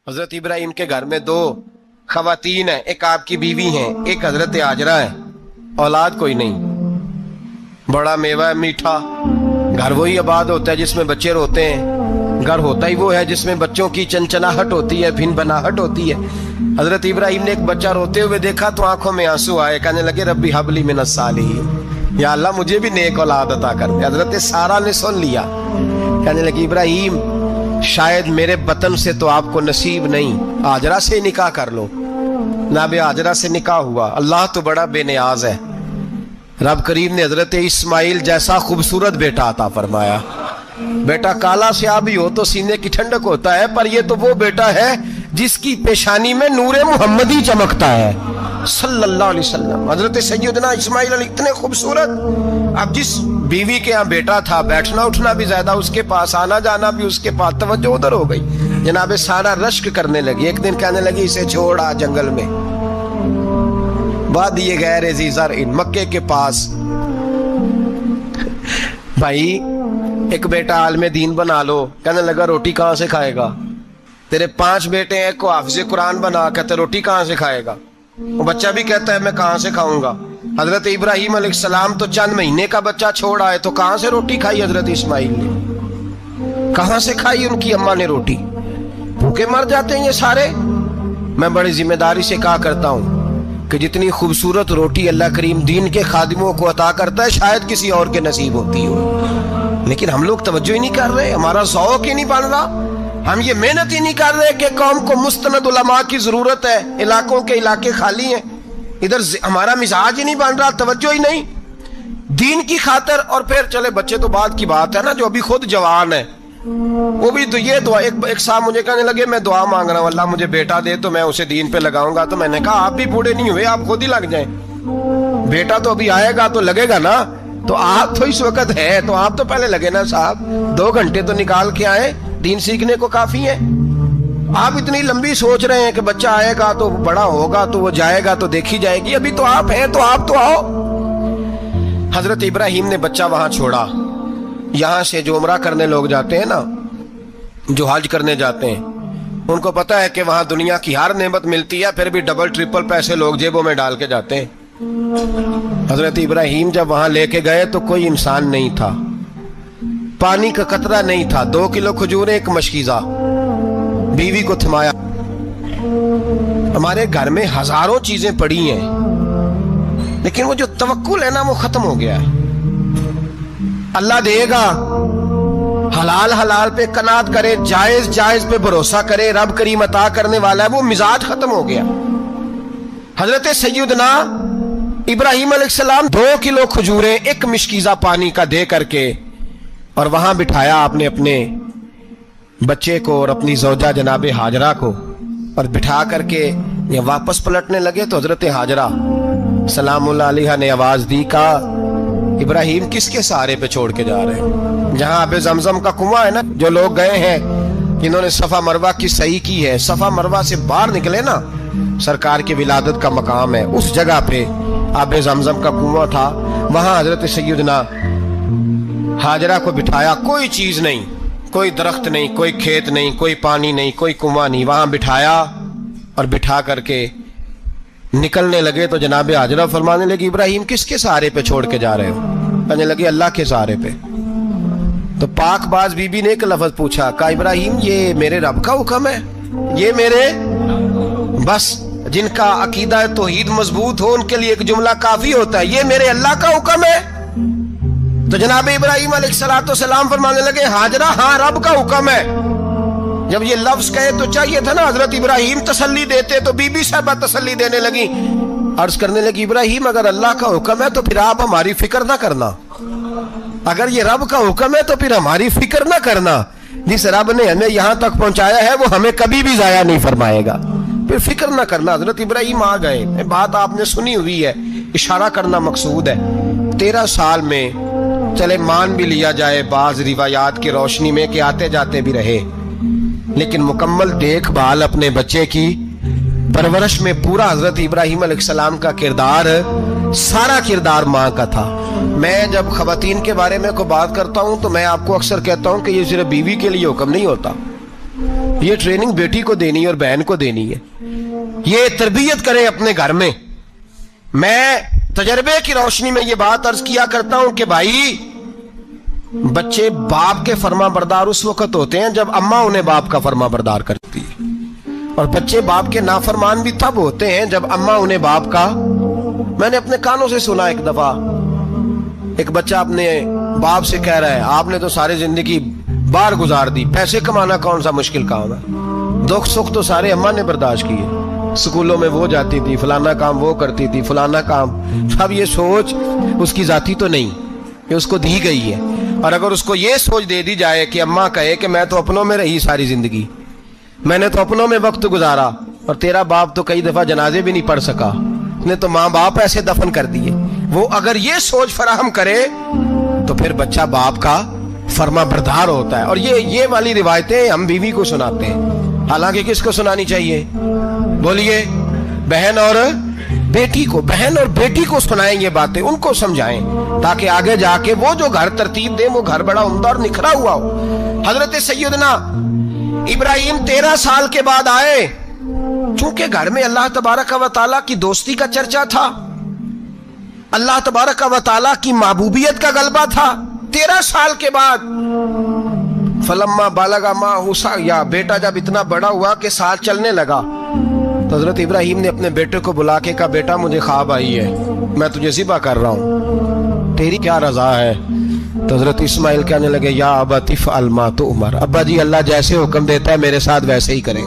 حضرت ابراہیم کے گھر میں دو خواتین ہیں، ایک آپ کی بیوی ہیں، ایک حضرت ہاجرہ ہے، اولاد کوئی نہیں، بڑا میوہ ہے میٹھا، گھر وہی آباد ہوتا ہے جس میں بچے روتے ہیں، گھر ہوتا ہی وہ ہے جس میں بچوں کی چنچناہٹ ہوتی ہے، بھن بناہٹ ہوتی ہے۔ حضرت ابراہیم نے ایک بچہ روتے ہوئے دیکھا تو آنکھوں میں آنسو آئے، کہنے لگے ربی حب لی من الصالحین، یا اللہ مجھے بھی نیک اولاد عطا کر دے۔ حضرت سارہ نے سن لیا، کہنے لگی ابراہیم شاید میرے بطن سے تو آپ کو نصیب نہیں، ہاجرہ سے نکاح کر لو۔ جناب ہاجرہ سے نکاح ہوا۔ اللہ تو بڑا بے نیاز ہے، رب کریم نے حضرت اسماعیل جیسا خوبصورت بیٹا عطا فرمایا۔ بیٹا کالا سیاہ بھی ہو تو سینے کی ٹھنڈک ہوتا ہے، پر یہ تو وہ بیٹا ہے جس کی پیشانی میں نور محمدی چمکتا ہے صلی اللہ علیہ وسلم۔ حضرت سیدنا اسماعیل علیہ اتنے خوبصورت، اب جس بیوی کے ہاں بیٹا تھا بیٹھنا اٹھنا بھی زیادہ اس کے پاس، آنا جانا بھی اس کے پاس، توجہ ادھر ہو گئی۔ جناب سارہ رشک کرنے لگی، ایک دن کہنے لگی اسے چھوڑ آ جنگل میں، وادی غیر ذی زرع مکے کے پاس۔ بھائی ایک بیٹا عالم دین بنا لو، کہنے لگا روٹی کہاں سے کھائے گا؟ تیرے 5 بیٹے ہیں، کو حافظ قرآن بنا، کہتے روٹی کہاں سے کھائے گا؟ وہ بچہ بھی کہتا ہے میں کہاں سے کھاؤں گا؟ حضرت ابراہیم علیہ السلام تو چند مہینے کا بچہ چھوڑ آئے، تو کہاں سے روٹی کھائی حضرت اسماعیل نے؟ کہاں سے کھائی ان کی اماں نے روٹی؟ بھوکے مر جاتے ہیں یہ سارے۔ میں بڑی ذمہ داری سے کہا کرتا ہوں کہ جتنی خوبصورت روٹی اللہ کریم دین کے خادموں کو عطا کرتا ہے شاید کسی اور کے نصیب ہوتی ہو، لیکن ہم لوگ توجہ ہی نہیں کر رہے، ہمارا ذوق ہی نہیں بن رہا، ہم یہ محنت ہی نہیں کر رہے کہ قوم کو مستند علماء کی ضرورت ہے، علاقوں کے علاقے خالی ہیں، ادھر ہمارا مزاج ہی نہیں بن رہا، توجہ ہی نہیں دین کی خاطر۔ اور پھر چلے بچے تو بعد کی بات ہے نا، جو ابھی خود جوان ہے وہ بھی تو یہ دعا، ایک صاحب مجھے کہنے لگے میں دعا مانگ رہا ہوں اللہ مجھے بیٹا دے تو میں اسے دین پہ لگاؤں گا، تو میں نے کہا آپ بھی بوڑھے نہیں ہوئے، آپ خود ہی لگ جائیں، بیٹا تو ابھی آئے گا تو لگے گا نا، تو آپ تو اس وقت ہے تو آپ تو پہلے لگے نا صاحب، 2 گھنٹے تو نکال کے آئے، دین سیکھنے کو کافی ہے۔ آپ اتنی لمبی سوچ رہے ہیں کہ بچہ آئے گا تو بڑا ہوگا تو وہ جائے گا تو دیکھی جائے گی، ابھی تو آپ ہیں تو آپ تو آؤ۔ حضرت ابراہیم نے بچہ وہاں چھوڑا۔ یہاں سے جو عمرہ کرنے لوگ جاتے ہیں نا، جو حج کرنے جاتے ہیں، ان کو پتا ہے کہ وہاں دنیا کی ہر نعمت ملتی ہے، پھر بھی ڈبل ٹرپل پیسے لوگ جیبوں میں ڈال کے جاتے ہیں۔ حضرت ابراہیم جب وہاں لے کے گئے تو کوئی انسان نہیں تھا، پانی کا قطرہ نہیں تھا، 2 کلو کھجوریں، ایک مشکیزہ، بیوی کو تھمایا۔ ہمارے گھر میں ہزاروں چیزیں پڑی ہیں لیکن وہ جو توکل ہے نا وہ ختم ہو گیا ہے۔ اللہ دے گا، حلال حلال پہ قناعت کرے، جائز جائز پہ بھروسہ کرے، رب کریم عطا کرنے والا ہے، وہ مزاج ختم ہو گیا۔ حضرت سیدنا ابراہیم علیہ السلام 2 کلو کھجوریں، ایک مشکیزہ پانی کا دے کر کے، اور وہاں بٹھایا آپ نے اپنے بچے کو اور اپنی زوجہ جناب ہاجرہ کو، اور بٹھا کر کے یہ واپس پلٹنے لگے تو حضرت ہاجرہ سلام اللہ علیہ نے آواز دی، کہا ابراہیم کس کے سہارے پہ چھوڑ کے جا رہے ہیں؟ جہاں آب زمزم کا کنواں ہے نا، جو لوگ گئے ہیں جنہوں نے صفا مروہ کی صحیح کی ہے، صفا مروہ سے باہر نکلے نا، سرکار کی ولادت کا مقام ہے، اس جگہ پہ آب زمزم کا کنواں تھا، وہاں حضرت سیدنا ہاجرہ کو بٹھایا، کوئی چیز نہیں، کوئی درخت نہیں، کوئی کھیت نہیں، کوئی پانی نہیں، کوئی کنواں نہیں، وہاں بٹھایا اور بٹھا کر کے نکلنے لگے تو جناب ہاجرہ فرمانے لگی ابراہیم کس کے سہارے پہ چھوڑ کے جا رہے ہو؟ کہنے لگے اللہ کے سہارے پہ۔ تو پاک باز بی بی نے ایک لفظ پوچھا، کہا ابراہیم یہ میرے رب کا حکم ہے، یہ میرے، بس جن کا عقیدہ توحید مضبوط ہو ان کے لیے ایک جملہ کافی ہوتا ہے، یہ میرے اللہ کا حکم ہے۔ تو جناب ابراہیم علیہ السلام فرمانے لگے ہاجرہ ہاں رب کا حکم ہے۔ جب یہ لفظ کہے تو چاہیے تھا نا حضرت ابراہیم تسلی دیتے، تو بی بی صاحبہ تسلی دینے لگی، عرض کرنے لگی ابراہیم اگر اللہ کا حکم ہے تو پھر آپ ہماری فکر نہ کرنا، اگر یہ رب کا حکم ہے تو پھر ہماری فکر نہ کرنا، جس رب نے ہمیں یہاں تک پہنچایا ہے وہ ہمیں کبھی بھی ضائع نہیں فرمائے گا، پھر فکر نہ کرنا۔ حضرت ابراہیم آ گئے، بات آپ نے سنی ہوئی ہے، اشارہ کرنا مقصود ہے۔ 13 سال میں چلے مان بھی لیا جائے بعض روایات کی روشنی میں کہ آتے جاتے بھی رہے، لیکن مکمل دیکھ بھال اپنے بچے کی پرورش میں پورا حضرت ابراہیم علیہ السلام کا کردار، سارا کردار ماں کا تھا۔ میں جب خواتین کے بارے میں کوئی بات کرتا ہوں تو میں آپ کو اکثر کہتا ہوں کہ یہ صرف بیوی کے لیے حکم نہیں ہوتا، یہ ٹریننگ بیٹی کو دینی ہے اور بہن کو دینی ہے. یہ تربیت کریں اپنے گھر میں. میں تجربے کی روشنی میں یہ بات عرض کیا کرتا ہوں کہ بھائی بچے باپ کے فرما بردار اس وقت ہوتے ہیں جب اماں انہیں باپ کا فرما بردار کرتی ہے, اور بچے باپ کے نافرمان بھی تب ہوتے ہیں جب اماں انہیں باپ کا. میں نے اپنے کانوں سے سنا ایک دفعہ ایک بچہ اپنے باپ سے کہہ رہا ہے آپ نے تو ساری زندگی باہر گزار دی, پیسے کمانا کون سا مشکل کام ہے, دکھ سکھ تو سارے اماں نے برداشت کیے, سکولوں میں وہ جاتی تھی, فلانا کام وہ کرتی تھی, فلانا کام. اب یہ سوچ اس کی ذاتی تو نہیں, یہ اس کو دی گئی ہے. اور اگر اس کو یہ سوچ دے دی جائے کہ اماں کہے کہ میں تو اپنوں میں رہی ساری زندگی, میں نے تو اپنوں میں وقت گزارا, اور تیرا باپ تو کئی دفعہ جنازے بھی نہیں پڑھ سکا, اس نے تو ماں باپ ایسے دفن کر دیے, وہ اگر یہ سوچ فراہم کرے تو پھر بچہ باپ کا فرما بردار ہوتا ہے. اور یہ والی روایتیں ہم بیوی کو سناتے ہیں, حالانکہ کس کو سنانی چاہیے؟ بولیے, بہن اور بیٹی کو. بہن اور بیٹی کو سنائیں یہ باتیں, ان کو سمجھائیں, تاکہ آگے جا کے وہ جو گھر ترتیب دیں وہ گھر بڑا عمدہ اور نکھرا ہوا ہو. حضرت سیدنا ابراہیم 13 سال کے بعد آئے, چونکہ گھر میں اللہ تبارک و تعالیٰ کی دوستی کا چرچا تھا, اللہ تبارک و تعالیٰ کی محبوبیت کا غلبہ تھا. 13 سال کے بعد فلما بالغ معہ السعی, بیٹا جب اتنا بڑا ہوا کہ ساتھ چلنے لگا, تو حضرت ابراہیم نے اپنے بیٹے کو بلا کے کہا بیٹا مجھے خواب آئی ہے, میں تجھے ذبح کر رہا ہوں, تیری کیا رضا ہے؟ تو حضرت اسماعیل کہنے لگے یا ابت افعل ما تؤمر, ابا جی اللہ جیسے حکم دیتا ہے میرے ساتھ ویسے ہی کریں,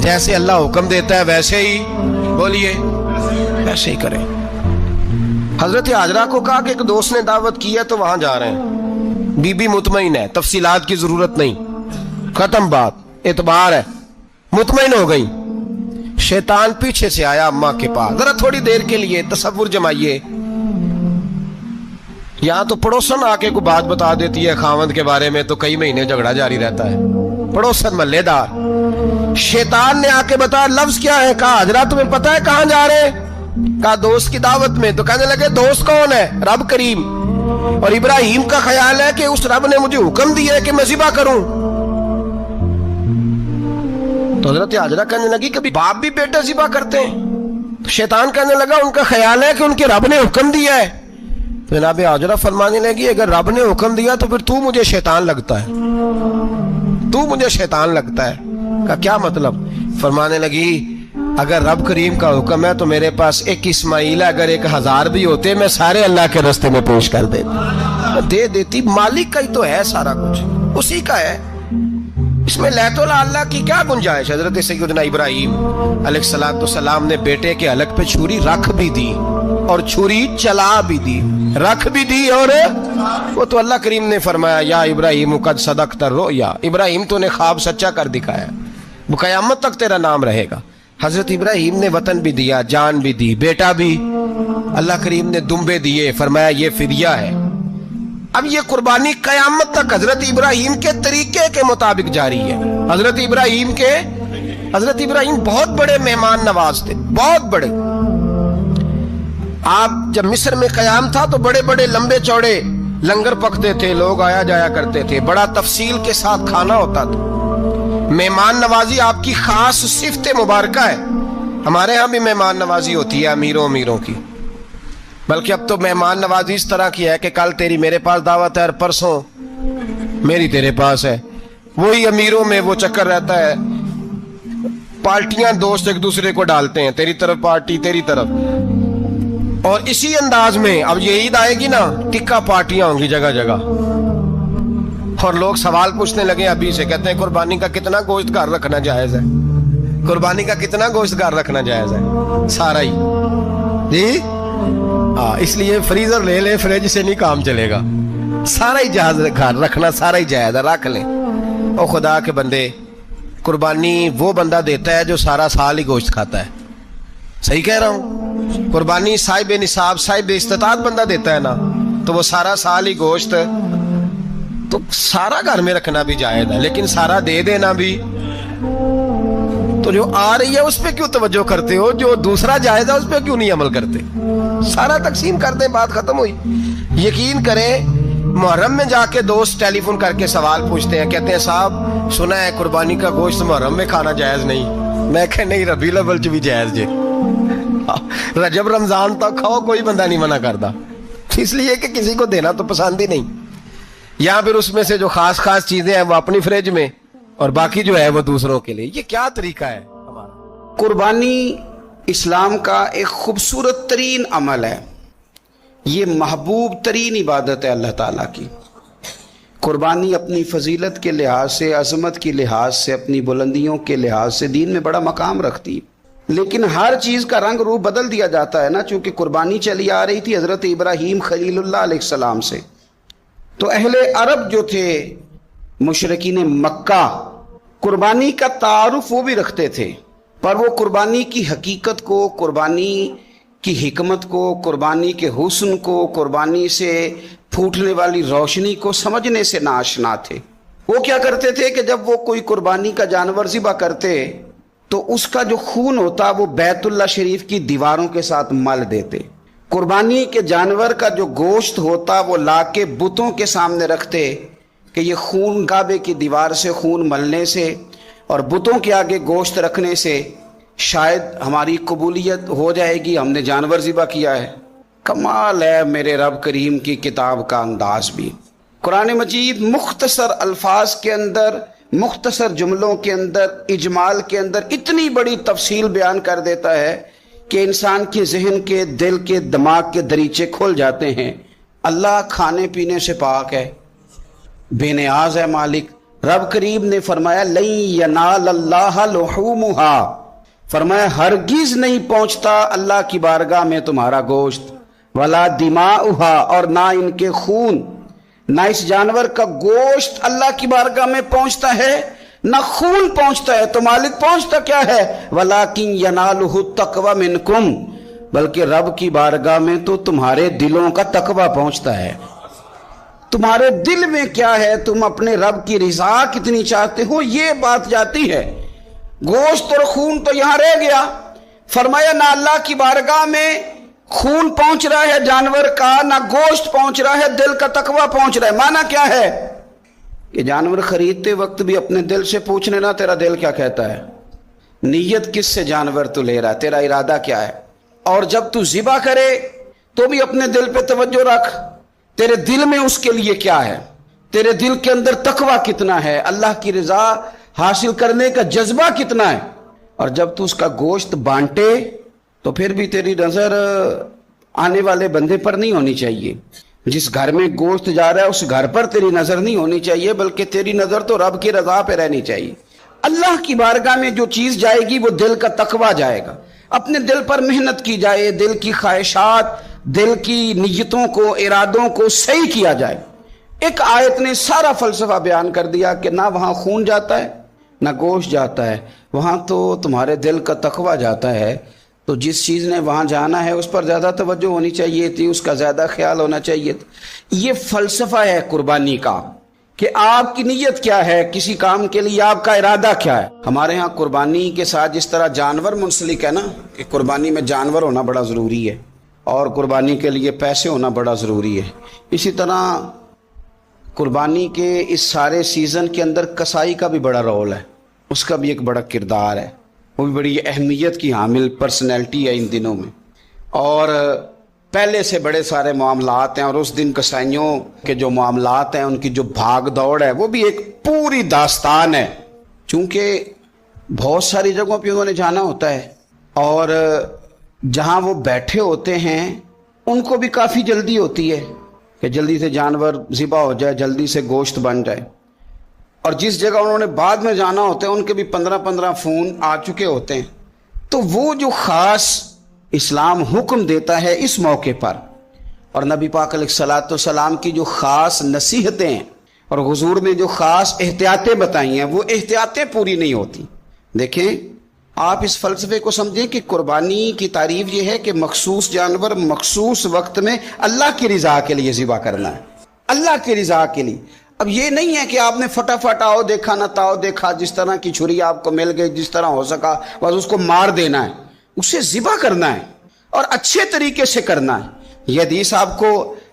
جیسے اللہ حکم دیتا ہے ویسے ہی, بولیے, ویسے ہی کریں. حضرت ہاجرہ کو کہا کہ ایک دوست نے دعوت کی ہے تو وہاں جا رہے ہیں, بی بی مطمئن ہے, تفصیلات کی ضرورت نہیں, ختم بات, اعتبار ہے, مطمئن ہو گئی. شیطان پیچھے سے آیا اماں کے پاس, ذرا تھوڑی دیر کے لیے تصور جمائیے, یہاں تو پڑوسن آ کے کوئی بات بتا دیتی ہے خاوند کے بارے میں تو کئی مہینے جھگڑا جاری رہتا ہے, پڑوسن محلے دار. شیطان نے آ کے بتایا لفظ کیا ہے, کہا حضرت تمہیں پتا ہے کہاں جا رہے ہیں؟ کہا دوست کی دعوت میں. تو کہنے لگے دوست کون ہے؟ رب کریم, اور ابراہیم کا خیال ہے کہ اس رب نے مجھے حکم دیا ہے کہ میں ذبح کروں. تو حضرت ہاجرہ کہنے لگی کبھی باپ بھی بیٹا ذبح کرتے ہیں؟ شیطان کہنے لگا ان کا خیال ہے کہ ان کے رب نے حکم دیا ہے. تو جناب ہاجرہ فرمانے لگی اگر رب نے حکم دیا تو پھر تو مجھے شیطان لگتا ہے, تو مجھے شیطان لگتا ہے. کا کیا مطلب؟ فرمانے لگی اگر رب کریم کا حکم ہے تو میرے پاس ایک اسماعیل ہے, اگر 1000 بھی ہوتے میں سارے اللہ کے راستے میں پیش کر دے دیتی. مالک کا ہی تو ہے سارا کچھ, اسی کا ہے, اس میں لیت اللہ کی کیا گنجائش. حضرت سیدنا ابراہیم علیہ السلام نے بیٹے کے حلق پہ چھری رکھ بھی دی اور چھری چلا بھی دی, رکھ بھی دی, اور وہ تو اللہ کریم نے فرمایا یا ابراہیم قد صدقت الرؤیا, ابراہیم تو نے خواب سچا کر دکھایا, وہ قیامت تک تیرا نام رہے گا. حضرت ابراہیم نے وطن بھی دیا, جان بھی دی, بیٹا بھی, اللہ کریم نے دمبے دیے, فرمایا یہ فدیہ ہے. اب یہ قربانی قیامت تک حضرت ابراہیم کے طریقے کے مطابق جاری ہے. حضرت ابراہیم بہت بڑے مہمان نواز تھے, بہت بڑے. آپ جب مصر میں قیام تھا تو بڑے بڑے لمبے چوڑے لنگر پکتے تھے, لوگ آیا جایا کرتے تھے, بڑا تفصیل کے ساتھ کھانا ہوتا تھا. مہمان نوازی آپ کی خاص صفت مبارکہ ہے. ہمارے ہاں بھی مہمان نوازی ہوتی ہے امیروں کی, بلکہ اب تو مہمان نوازی اس طرح کی ہے کہ کل تیری میرے پاس دعوت ہے اور پرسوں میری تیرے پاس ہے. وہی امیروں میں وہ چکر رہتا ہے, پارٹیاں دوست ایک دوسرے کو ڈالتے ہیں, تیری طرف پارٹی تیری طرف, اور اسی انداز میں اب یہ عید آئے گی نا, ٹکا پارٹیاں ہوں گی جگہ جگہ. اور لوگ سوال پوچھنے لگے ابھی سے, کہتے ہیں قربانی کا کتنا گوشت گھر رکھنا جائز ہے, قربانی کا کتنا گوشت گھر رکھنا جائز ہے؟ سارا ہی جی, اس لیے فریزر لے لیں, فریج سے نہیں کام چلے گا, سارا ہی جہاز گھر رکھنا سارا ہی جائز ہے, رکھ لیں. اور خدا کے بندے, قربانی وہ بندہ دیتا ہے جو سارا سال ہی گوشت کھاتا ہے. صحیح کہہ رہا ہوں؟ قربانی صاحب نصاب صاحب استطاعت بندہ دیتا ہے نا, تو وہ سارا سال ہی گوشت, تو سارا گھر میں رکھنا بھی جائز ہے, لیکن سارا دے دینا بھی. تو جو آ رہی ہے اس پہ کیوں توجہ کرتے ہو, جو دوسرا جائز ہے اس پہ کیوں نہیں عمل کرتے؟ سارا تقسیم کر دیں, بات ختم ہوئی. یقین کریں محرم میں جا کے دوست ٹیلی فون کر کے سوال پوچھتے ہیں, کہتے ہیں صاحب سنا ہے قربانی کا گوشت محرم میں کھانا جائز نہیں. میں کہ نہیں, ربیع الاول چ بھی جائز جے, رجب رمضان تک کھاؤ, کوئی بندہ نہیں منع کرتا, اس لیے کہ کسی کو دینا تو پسند ہی نہیں. یا پھر اس میں سے جو خاص خاص چیزیں ہیں وہ اپنی فریج میں, اور باقی جو ہے وہ دوسروں کے لیے. یہ کیا طریقہ ہے ہمارا؟ قربانی اسلام کا ایک خوبصورت ترین عمل ہے, یہ محبوب ترین عبادت ہے اللہ تعالیٰ کی. قربانی اپنی فضیلت کے لحاظ سے, عظمت کے لحاظ سے, اپنی بلندیوں کے لحاظ سے دین میں بڑا مقام رکھتی ہے. لیکن ہر چیز کا رنگ روپ بدل دیا جاتا ہے نا, چونکہ قربانی چلی آ رہی تھی حضرت ابراہیم خلیل اللہ علیہ السلام سے. تو اہل عرب جو تھے مشرکین مکہ, قربانی کا تعارف وہ بھی رکھتے تھے, پر وہ قربانی کی حقیقت کو, قربانی کی حکمت کو, قربانی کے حسن کو, قربانی سے پھوٹنے والی روشنی کو سمجھنے سے ناآشنا تھے. وہ کیا کرتے تھے کہ جب وہ کوئی قربانی کا جانور ذبح کرتے تو اس کا جو خون ہوتا وہ بیت اللہ شریف کی دیواروں کے ساتھ مل دیتے. قربانی کے جانور کا جو گوشت ہوتا وہ لا کے بتوں کے سامنے رکھتے کہ یہ خون کعبے کی دیوار سے خون ملنے سے اور بتوں کے آگے گوشت رکھنے سے شاید ہماری قبولیت ہو جائے گی, ہم نے جانور ذبح کیا ہے. کمال ہے میرے رب کریم کی کتاب کا انداز بھی. قرآن مجید مختصر الفاظ کے اندر, مختصر جملوں کے اندر, اجمال کے اندر اتنی بڑی تفصیل بیان کر دیتا ہے کہ انسان کے ذہن کے, دل کے, دماغ کے دریچے کھل جاتے ہیں. اللہ کھانے پینے سے پاک ہے, بے نیاز ہے مالک. رب کریم نے فرمایا لن ینال اللہ لحومہا, فرمایا ہرگز نہیں پہنچتا اللہ کی بارگاہ میں تمہارا گوشت, ولا دماؤہا, اور نہ ان کے خون, نہ اس جانور کا گوشت اللہ کی بارگاہ میں پہنچتا ہے, نہ خون پہنچتا ہے. تو مالک پہنچتا کیا ہے؟ وَلَٰكِن يَنَالُهُ التَّقْوَىٰ مِنْكُمْ, بلکہ رب کی بارگاہ میں تو تمہارے دلوں کا تقویٰ پہنچتا ہے. تمہارے دل میں کیا ہے, تم اپنے رب کی رضا کتنی چاہتے ہو, یہ بات جاتی ہے. گوشت اور خون تو یہاں رہ گیا. فرمایا نہ اللہ کی بارگاہ میں خون پہنچ رہا ہے جانور کا, نہ گوشت پہنچ رہا ہے, دل کا تقویٰ پہنچ رہا ہے. معنی کیا ہے کہ جانور خریدتے وقت بھی اپنے دل سے پوچھنے نا تیرا دل کیا کہتا ہے, نیت کس سے جانور تو لے رہا ہے, تیرا ارادہ کیا ہے. اور جب تو ذبح کرے تو بھی اپنے دل پہ توجہ رکھ, تیرے دل میں اس کے لیے کیا ہے, تیرے دل کے اندر تقویٰ کتنا ہے, اللہ کی رضا حاصل کرنے کا جذبہ کتنا ہے. اور جب تو اس کا گوشت بانٹے تو پھر بھی تیری نظر آنے والے بندے پر نہیں ہونی چاہیے. جس گھر میں گوشت جا رہا ہے اس گھر پر تیری نظر نہیں ہونی چاہیے, بلکہ تیری نظر تو رب کی رضا پہ رہنی چاہیے. اللہ کی بارگاہ میں جو چیز جائے گی وہ دل کا تقویٰ جائے گا. اپنے دل پر محنت کی جائے, دل کی خواہشات, دل کی نیتوں کو, ارادوں کو صحیح کیا جائے. ایک آیت نے سارا فلسفہ بیان کر دیا کہ نہ وہاں خون جاتا ہے نہ گوشت جاتا ہے, وہاں تو تمہارے دل کا تقویٰ جاتا ہے. تو جس چیز نے وہاں جانا ہے اس پر زیادہ توجہ ہونی چاہیے تھی, اس کا زیادہ خیال ہونا چاہیے تھا. یہ فلسفہ ہے قربانی کا کہ آپ کی نیت کیا ہے, کسی کام کے لیے آپ کا ارادہ کیا ہے. ہمارے ہاں قربانی کے ساتھ جس طرح جانور منسلک ہے نا, کہ قربانی میں جانور ہونا بڑا ضروری ہے اور قربانی کے لیے پیسے ہونا بڑا ضروری ہے, اسی طرح قربانی کے اس سارے سیزن کے اندر کسائی کا بھی بڑا رول ہے, اس کا بھی ایک بڑا کردار ہے, وہ بھی بڑی اہمیت کی حامل پرسنالٹی ہے ان دنوں میں. اور پہلے سے بڑے سارے معاملات ہیں, اور اس دن کسائیوں کے جو معاملات ہیں ان کی جو بھاگ دوڑ ہے وہ بھی ایک پوری داستان ہے. چونکہ بہت ساری جگہوں پہ انہوں نے جانا ہوتا ہے اور جہاں وہ بیٹھے ہوتے ہیں ان کو بھی کافی جلدی ہوتی ہے کہ جلدی سے جانور ذبح ہو جائے, جلدی سے گوشت بن جائے. اور جس جگہ انہوں نے بعد میں جانا ہوتا ہے ان کے بھی 15 فون آ چکے ہوتے ہیں. تو وہ جو خاص اسلام حکم دیتا ہے اس موقع پر, اور نبی پاک علیہ الصلوۃ والسلام کی جو خاص نصیحتیں ہیں اور حضور نے جو خاص احتیاطیں بتائی ہیں وہ احتیاطیں پوری نہیں ہوتی. دیکھیں آپ اس فلسفے کو سمجھیں کہ قربانی کی تعریف یہ ہے کہ مخصوص جانور مخصوص وقت میں اللہ کی رضا کے لیے ذبح کرنا ہے, اللہ کی رضا کے لیے. اب یہ نہیں ہے کہ آپ نے فٹافٹ آؤ دیکھا نہ تاؤ دیکھا, جس طرح کی چھری آپ کو مل گئی جس طرح ہو سکا بس اس کو مار دینا ہے. اسے ذبح کرنا ہے اور اچھے طریقے سے کرنا ہے. یہ حدیث آپ کو